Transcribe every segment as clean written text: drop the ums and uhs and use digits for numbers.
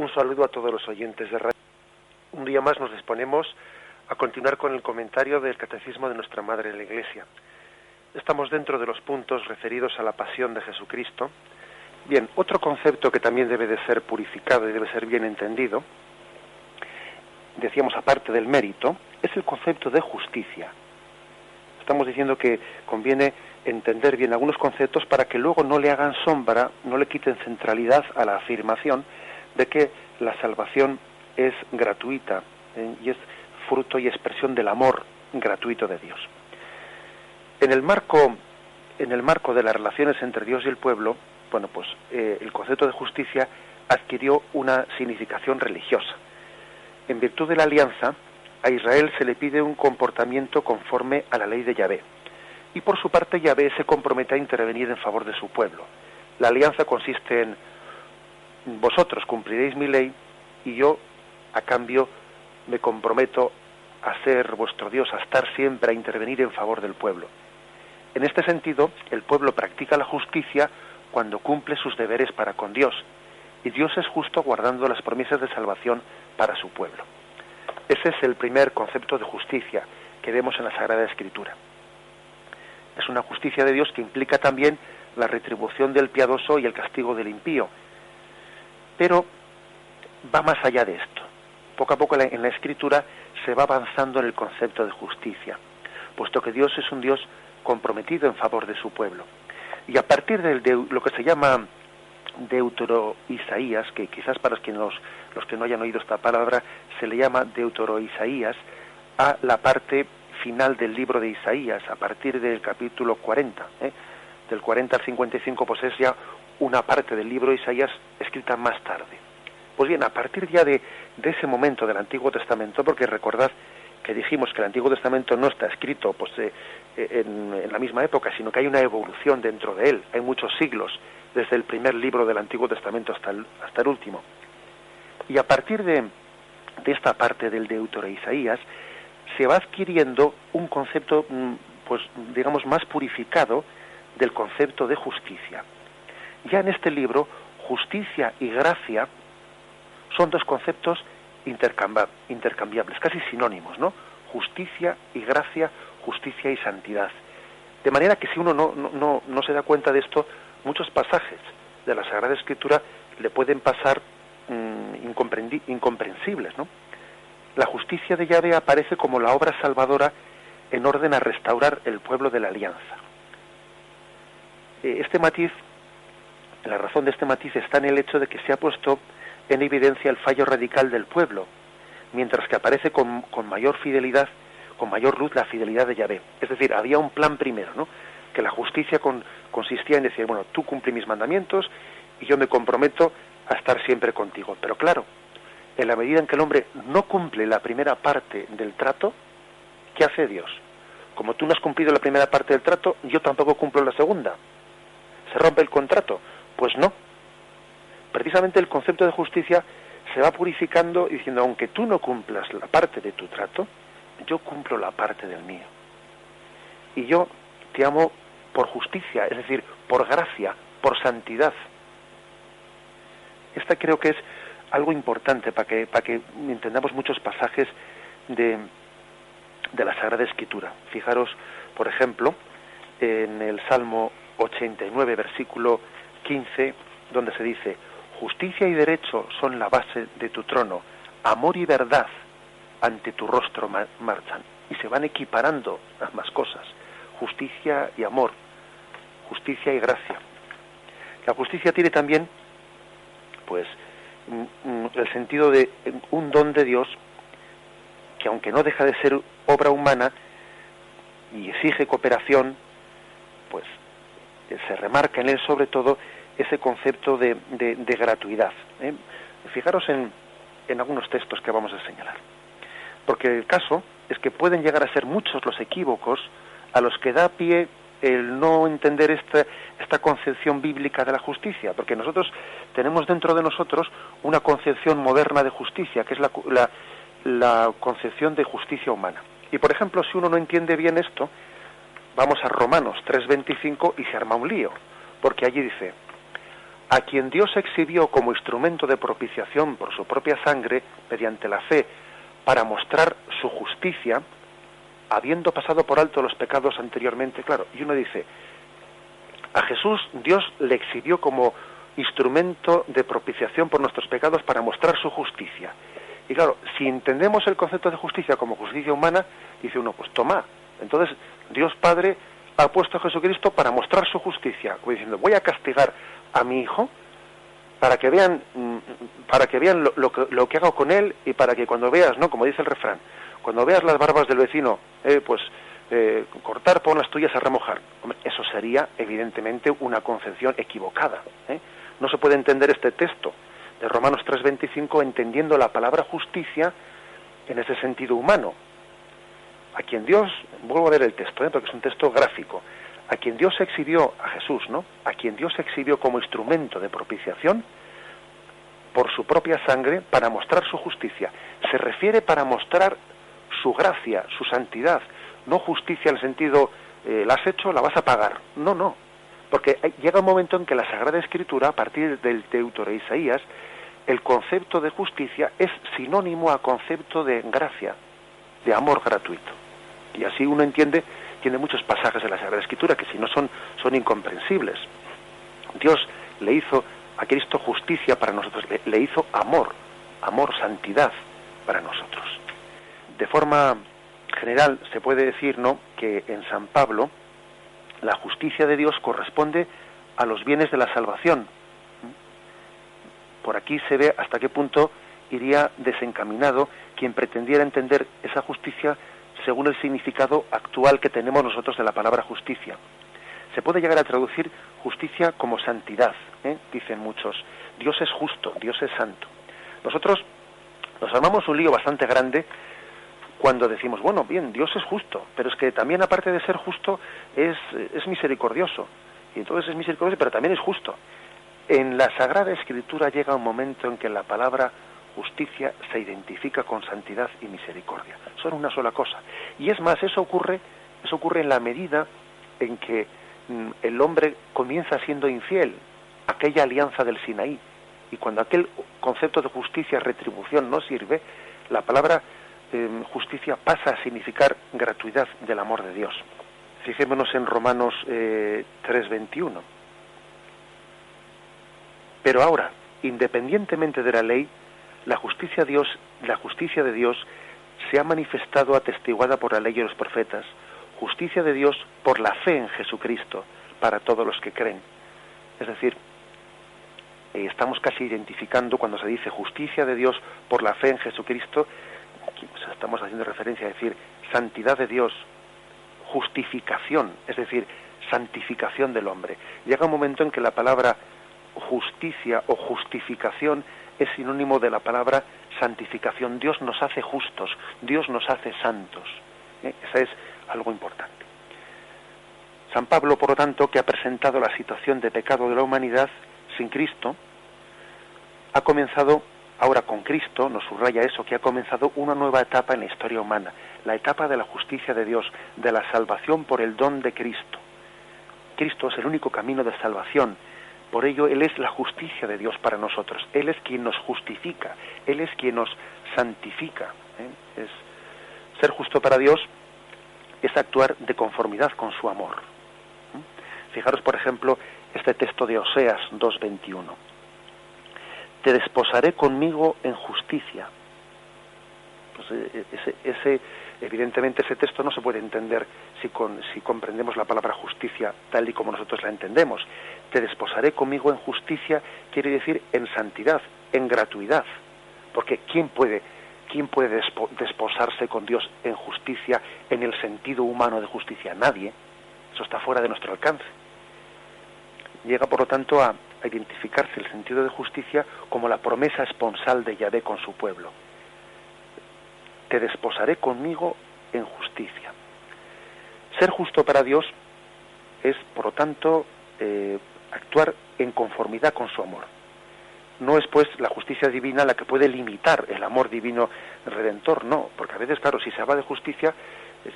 Un saludo a todos los oyentes de radio. Un día más nos disponemos a continuar con el comentario del Catecismo de nuestra Madre la Iglesia. Estamos dentro de los puntos referidos a la pasión de Jesucristo. Bien, otro concepto que también debe de ser purificado y debe ser bien entendido, decíamos aparte del mérito, es el concepto de justicia. Estamos diciendo que conviene entender bien algunos conceptos para que luego no le hagan sombra, no le quiten centralidad a la afirmación de que la salvación es gratuita y es fruto y expresión del amor gratuito de Dios. En el marco de las relaciones entre Dios y el pueblo, el concepto de justicia adquirió una significación religiosa. En virtud de la alianza, a Israel se le pide un comportamiento conforme a la ley de Yahvé. Y por su parte Yahvé se compromete a intervenir en favor de su pueblo. La alianza consiste en: vosotros cumpliréis mi ley y yo, a cambio, me comprometo a ser vuestro Dios, a estar siempre, a intervenir en favor del pueblo. En este sentido, el pueblo practica la justicia cuando cumple sus deberes para con Dios, y Dios es justo guardando las promesas de salvación para su pueblo. Ese es el primer concepto de justicia que vemos en la Sagrada Escritura. Es una justicia de Dios que implica también la retribución del piadoso y el castigo del impío. Pero va más allá de esto. Poco a poco en la Escritura se va avanzando en el concepto de justicia, puesto que Dios es un Dios comprometido en favor de su pueblo. Y a partir de lo que se llama Deutero-Isaías, que quizás para los que no hayan oído esta palabra, se le llama Deutero-Isaías, a la parte final del libro de Isaías, a partir del capítulo 40, del 40 al 55, pues es ya una parte del libro de Isaías escrita más tarde. Pues bien, a partir ya de ese momento del Antiguo Testamento, porque recordad que dijimos que el Antiguo Testamento no está escrito en la misma época, sino que hay una evolución dentro de él, hay muchos siglos, desde el primer libro del Antiguo Testamento hasta el último. Y a partir de esta parte del Deutero Isaías, se va adquiriendo un concepto, más purificado del concepto de justicia. Ya en este libro, justicia y gracia son dos conceptos intercambiables, casi sinónimos, ¿no? Justicia y gracia, justicia y santidad. De manera que si uno no se da cuenta de esto, muchos pasajes de la Sagrada Escritura le pueden pasar incomprensibles, ¿no? La justicia de Yahvé aparece como la obra salvadora en orden a restaurar el pueblo de la alianza. Este matiz, la razón de este matiz está en el hecho de que se ha puesto en evidencia el fallo radical del pueblo, mientras que aparece con mayor fidelidad, con mayor luz la fidelidad de Yahvé. Es decir, había un plan primero, ¿no? Que la justicia consistía en decir, bueno, tú cumple mis mandamientos y yo me comprometo a estar siempre contigo. Pero claro, en la medida en que el hombre no cumple la primera parte del trato, ¿qué hace Dios? Como tú no has cumplido la primera parte del trato, yo tampoco cumplo la segunda. ¿Se rompe el contrato? Pues no. Precisamente el concepto de justicia se va purificando y diciendo, aunque tú no cumplas la parte de tu trato, yo cumplo la parte del mío. Y yo te amo por justicia, es decir, por gracia, por santidad. Esta creo que es algo importante para que entendamos muchos pasajes de la Sagrada Escritura. Fijaros, por ejemplo, en el Salmo 89, versículo 15, donde se dice: justicia y derecho son la base de tu trono, amor y verdad ante tu rostro marchan. Y se van equiparando ambas cosas, justicia y amor, justicia y gracia. La justicia tiene también, el sentido de un don de Dios que, aunque no deja de ser obra humana y exige cooperación, se remarca en él sobre todo ese concepto de gratuidad. Fijaros en algunos textos que vamos a señalar, porque el caso es que pueden llegar a ser muchos los equívocos a los que da pie el no entender esta concepción bíblica de la justicia, porque nosotros tenemos dentro de nosotros una concepción moderna de justicia, que es la concepción de justicia humana. Y por ejemplo, si uno no entiende bien esto, vamos a Romanos 3:25 y se arma un lío, porque allí dice: a quien Dios exhibió como instrumento de propiciación por su propia sangre, mediante la fe, para mostrar su justicia, habiendo pasado por alto los pecados anteriormente. Claro, y uno dice, a Jesús Dios le exhibió como instrumento de propiciación por nuestros pecados para mostrar su justicia. Y claro, si entendemos el concepto de justicia como justicia humana, dice uno, pues toma, entonces Dios Padre ha puesto a Jesucristo para mostrar su justicia, como diciendo, voy a castigar a mi hijo para que vean lo que hago con él, y para que cuando veas, ¿no?, como dice el refrán, cuando veas las barbas del vecino, cortar, pon las tuyas a remojar. Hombre, eso sería evidentemente una concepción equivocada, ¿eh? No se puede entender este texto de Romanos 3:25 entendiendo la palabra justicia en ese sentido humano. A quien Dios, vuelvo a leer el texto, porque es un texto gráfico, a quien Dios exhibió, a Jesús, ¿no?, a quien Dios exhibió como instrumento de propiciación por su propia sangre para mostrar su justicia. Se refiere para mostrar su gracia, su santidad, no justicia en el sentido, la has hecho, la vas a pagar. No, no. Porque llega un momento en que la Sagrada Escritura, a partir del Deutero Isaías, el concepto de justicia es sinónimo a concepto de gracia, de amor gratuito. Y así uno entiende, tiene muchos pasajes de la Sagrada Escritura que si no son incomprensibles. Dios le hizo a Cristo justicia para nosotros, le hizo amor, santidad para nosotros. De forma general se puede decir, ¿no?, que en San Pablo la justicia de Dios corresponde a los bienes de la salvación. Por aquí se ve hasta qué punto iría desencaminado quien pretendiera entender esa justicia según el significado actual que tenemos nosotros de la palabra justicia. Se puede llegar a traducir justicia como santidad, dicen muchos. Dios es justo, Dios es santo. Nosotros nos armamos un lío bastante grande cuando decimos, bueno, bien, Dios es justo, pero es que también, aparte de ser justo, es misericordioso. Y entonces es misericordioso, pero también es justo. En la Sagrada Escritura llega un momento en que la palabra justicia se identifica con santidad y misericordia. Son una sola cosa. Y es más, eso ocurre en la medida en que el hombre comienza siendo infiel, aquella alianza del Sinaí. Y cuando aquel concepto de justicia, retribución, no sirve, la palabra justicia pasa a significar gratuidad del amor de Dios. Fijémonos en Romanos 3:21. Pero ahora, independientemente de la ley, la justicia de Dios se ha manifestado atestiguada por la ley y los profetas, justicia de Dios por la fe en Jesucristo para todos los que creen. Es decir, estamos casi identificando cuando se dice justicia de Dios por la fe en Jesucristo. Aquí pues estamos haciendo referencia a decir santidad de Dios, justificación, es decir, santificación del hombre. Llega un momento en que la palabra justicia o justificación es sinónimo de la palabra santificación. Dios nos hace justos, Dios nos hace santos. Esa es algo importante. San Pablo, por lo tanto, que ha presentado la situación de pecado de la humanidad sin Cristo, ha comenzado ahora con Cristo, nos subraya eso, que ha comenzado una nueva etapa en la historia humana, la etapa de la justicia de Dios, de la salvación por el don de Cristo. Cristo es el único camino de salvación, por ello Él es la justicia de Dios para nosotros, Él es quien nos justifica, Él es quien nos santifica. Ser justo para Dios es actuar de conformidad con su amor. Fijaros, por ejemplo, este texto de Oseas 2:21. Te desposaré conmigo en justicia. Pues evidentemente ese texto no se puede entender si comprendemos la palabra justicia tal y como nosotros la entendemos. Te desposaré conmigo en justicia quiere decir en santidad, en gratuidad. Porque ¿quién puede desposarse con Dios en justicia, en el sentido humano de justicia? Nadie. Eso está fuera de nuestro alcance. Llega, por lo tanto, a identificarse el sentido de justicia como la promesa esponsal de Yahvé con su pueblo. Te desposaré conmigo en justicia. Ser justo para Dios es, por lo tanto, actuar en conformidad con su amor. No es, pues, la justicia divina la que puede limitar el amor divino redentor, no, porque a veces, claro, si se habla de justicia,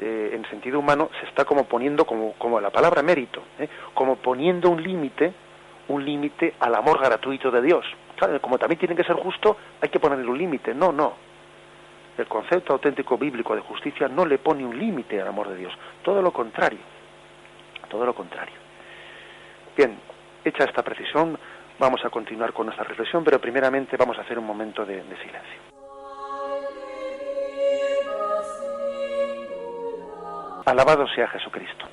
en sentido humano, se está como poniendo, como la palabra mérito, como poniendo un límite un límite al amor gratuito de Dios. Claro, como también tiene que ser justo, hay que ponerle un límite. No, no. El concepto auténtico bíblico de justicia no le pone un límite al amor de Dios. Todo lo contrario. Todo lo contrario. Bien, hecha esta precisión, vamos a continuar con nuestra reflexión, pero primeramente vamos a hacer un momento de silencio. Alabado sea Jesucristo.